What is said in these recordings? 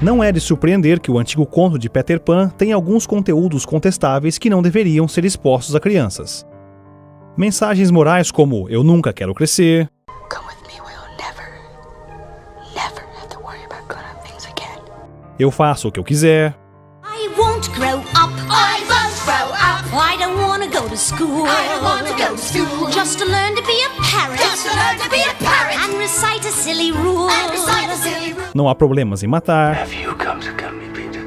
Não é de surpreender que o antigo conto de Peter Pan tenha alguns conteúdos contestáveis que não deveriam ser expostos a crianças. Mensagens morais como "eu nunca quero crescer", "eu faço o que eu quiser", I won't grow up. I won't grow up. I don't want to go to school. I don't want to go to school. Just to learn to be a parrot. Just to learn to be a parrot. And recite a silly rule. And recite a silly rule. Não há problemas em matar. Have you come to me, Peter?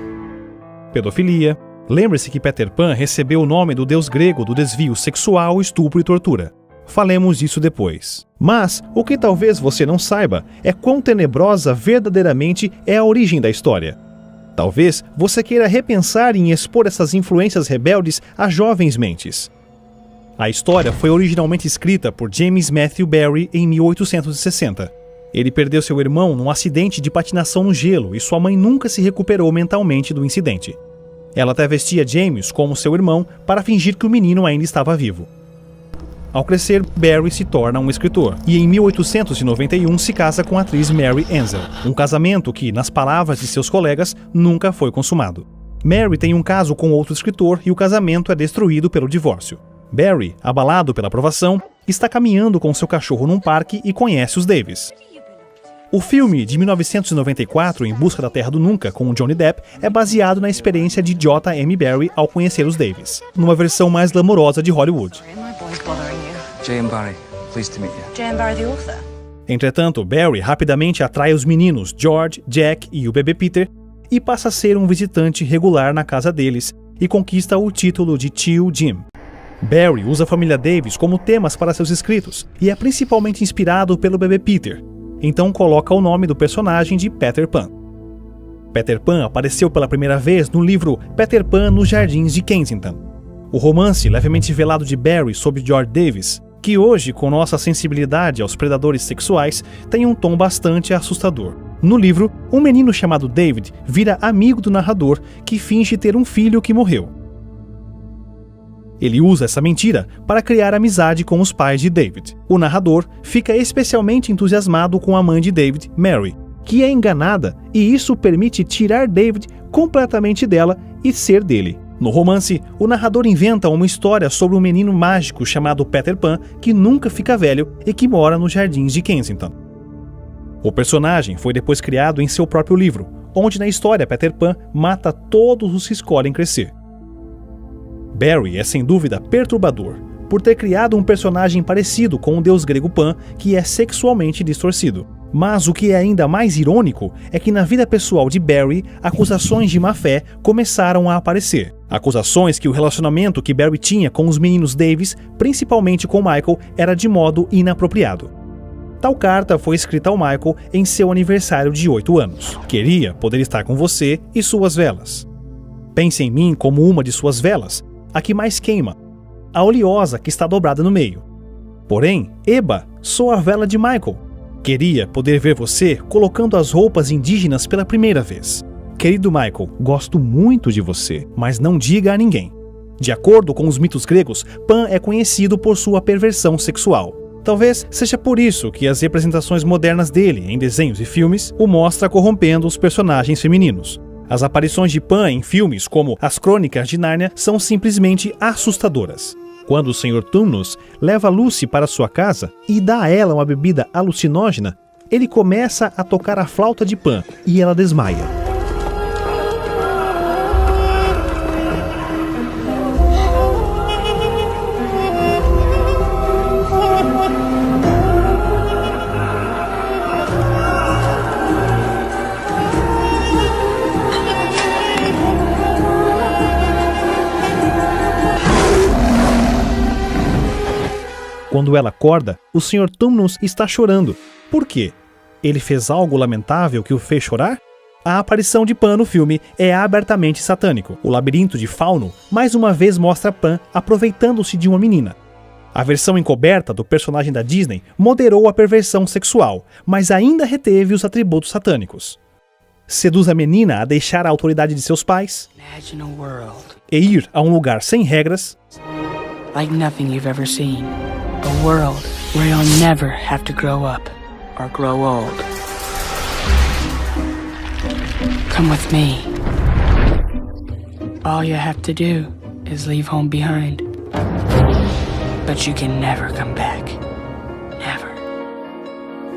Pedofilia. Lembre-se que Peter Pan recebeu o nome do deus grego do desvio sexual, estupro e tortura. Falemos disso depois. Mas, o que talvez você não saiba é quão tenebrosa verdadeiramente é a origem da história. Talvez você queira repensar em expor essas influências rebeldes a jovens mentes. A história foi originalmente escrita por James Matthew Barrie em 1860. Ele perdeu seu irmão num acidente de patinação no gelo e sua mãe nunca se recuperou mentalmente do incidente. Ela até vestia James como seu irmão para fingir que o menino ainda estava vivo. Ao crescer, Barrie se torna um escritor e em 1891 se casa com a atriz Mary Ansell, um casamento que, nas palavras de seus colegas, nunca foi consumado. Mary tem um caso com outro escritor e o casamento é destruído pelo divórcio. Barrie, abalado pela aprovação, está caminhando com seu cachorro num parque e conhece os Davis. O filme de 1994, Em Busca da Terra do Nunca, com Johnny Depp, é baseado na experiência de J.M. Barrie ao conhecer os Davis, numa versão mais glamourosa de Hollywood. J.M. Barrie, pleased to meet you. J.M. Barrie, the author. Entretanto, Barrie rapidamente atrai os meninos George, Jack e o bebê Peter e passa a ser um visitante regular na casa deles e conquista o título de tio Jim. Barrie usa a família Davis como temas para seus escritos e é principalmente inspirado pelo bebê Peter, então coloca o nome do personagem de Peter Pan. Peter Pan apareceu pela primeira vez no livro Peter Pan nos Jardins de Kensington. O romance levemente velado de Barrie sobre George Davis, que hoje, com nossa sensibilidade aos predadores sexuais, tem um tom bastante assustador. No livro, um menino chamado David vira amigo do narrador, que finge ter um filho que morreu. Ele usa essa mentira para criar amizade com os pais de David. O narrador fica especialmente entusiasmado com a mãe de David, Mary, que é enganada, e isso permite tirar David completamente dela e ser dele. No romance, o narrador inventa uma história sobre um menino mágico chamado Peter Pan que nunca fica velho e que mora nos Jardins de Kensington. O personagem foi depois criado em seu próprio livro, onde na história Peter Pan mata todos os que escolhem crescer. Barrie é sem dúvida perturbador, por ter criado um personagem parecido com o deus grego Pan, que é sexualmente distorcido. Mas o que é ainda mais irônico é que na vida pessoal de Barrie, acusações de má-fé começaram a aparecer. Acusações que o relacionamento que Barrie tinha com os meninos Davis, principalmente com Michael, era de modo inapropriado. Tal carta foi escrita ao Michael em seu aniversário de 8 anos. Queria poder estar com você e suas velas. Pense em mim como uma de suas velas, a que mais queima, a oleosa que está dobrada no meio. Porém, Eba, sou a vela de Michael. Queria poder ver você colocando as roupas indígenas pela primeira vez. Querido Michael, gosto muito de você, mas não diga a ninguém. De acordo com os mitos gregos, Pan é conhecido por sua perversão sexual. Talvez seja por isso que as representações modernas dele em desenhos e filmes o mostra corrompendo os personagens femininos. As aparições de Pan em filmes como As Crônicas de Nárnia são simplesmente assustadoras. Quando o Sr. Tumnus leva Lucy para sua casa e dá a ela uma bebida alucinógena, ele começa a tocar a flauta de Pan e ela desmaia. Quando ela acorda, o Sr. Tumnus está chorando. Por quê? Ele fez algo lamentável que o fez chorar? A aparição de Pan no filme é abertamente satânico. O labirinto de Fauno mais uma vez mostra Pan aproveitando-se de uma menina. A versão encoberta do personagem da Disney moderou a perversão sexual, mas ainda reteve os atributos satânicos. Seduz a menina a deixar a autoridade de seus pais e ir a um lugar sem regras, like nothing you've ever seen. A world where you'll never have to grow up or grow old. Come with me. All you have to do is leave home behind. But you can never come back. Never.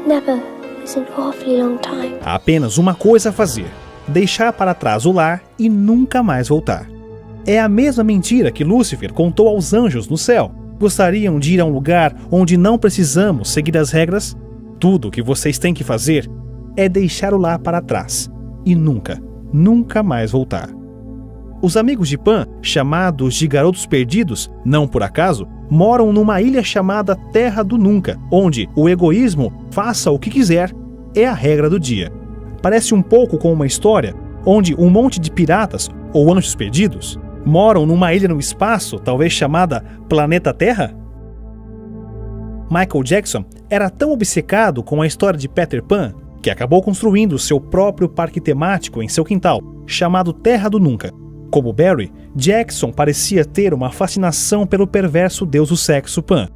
Never is an awfully long time. Há apenas uma coisa a fazer: deixar para trás o lar e nunca mais voltar. É a mesma mentira que Lúcifer contou aos anjos no céu. Gostariam de ir a um lugar onde não precisamos seguir as regras? Tudo o que vocês têm que fazer é deixar o lar para trás e nunca mais voltar. Os amigos de Pan, chamados de Garotos Perdidos, não por acaso, moram numa ilha chamada Terra do Nunca, onde o egoísmo, faça o que quiser, é a regra do dia. Parece um pouco com uma história onde um monte de piratas, ou anjos perdidos, moram numa ilha no espaço, talvez chamada Planeta Terra? Michael Jackson era tão obcecado com a história de Peter Pan que acabou construindo seu próprio parque temático em seu quintal, chamado Terra do Nunca. Como Barry, Jackson parecia ter uma fascinação pelo perverso deus do sexo Pan,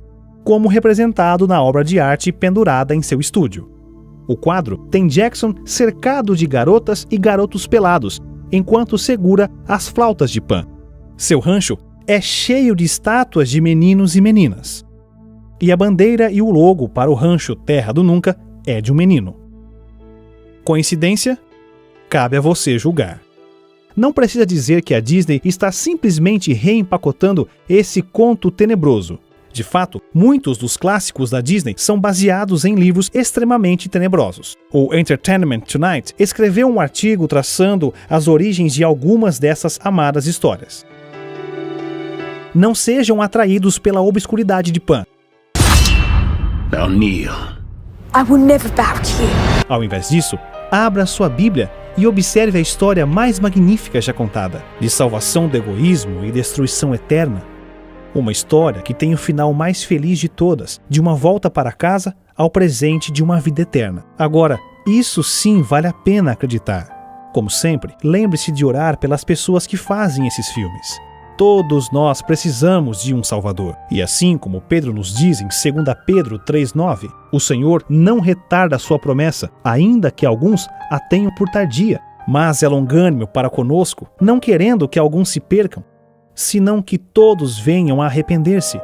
como representado na obra de arte pendurada em seu estúdio. O quadro tem Jackson cercado de garotas e garotos pelados, enquanto segura as flautas de Pan. Seu rancho é cheio de estátuas de meninos e meninas. E a bandeira e o logo para o rancho Terra do Nunca é de um menino. Coincidência? Cabe a você julgar. Não precisa dizer que a Disney está simplesmente reempacotando esse conto tenebroso. De fato, muitos dos clássicos da Disney são baseados em livros extremamente tenebrosos. O Entertainment Tonight escreveu um artigo traçando as origens de algumas dessas amadas histórias. Não sejam atraídos pela obscuridade de Pan. Now kneel. I will never bow to you. Ao invés disso, abra sua Bíblia e observe a história mais magnífica já contada, de salvação do egoísmo e destruição eterna. Uma história que tem o final mais feliz de todas, de uma volta para casa ao presente de uma vida eterna. Agora, isso sim vale a pena acreditar. Como sempre, lembre-se de orar pelas pessoas que fazem esses filmes. Todos nós precisamos de um Salvador. E assim como Pedro nos diz em 2 Pedro 3,9, o Senhor não retarda a sua promessa, ainda que alguns a tenham por tardia, mas é longânimo para conosco, não querendo que alguns se percam, senão que todos venham a arrepender-se.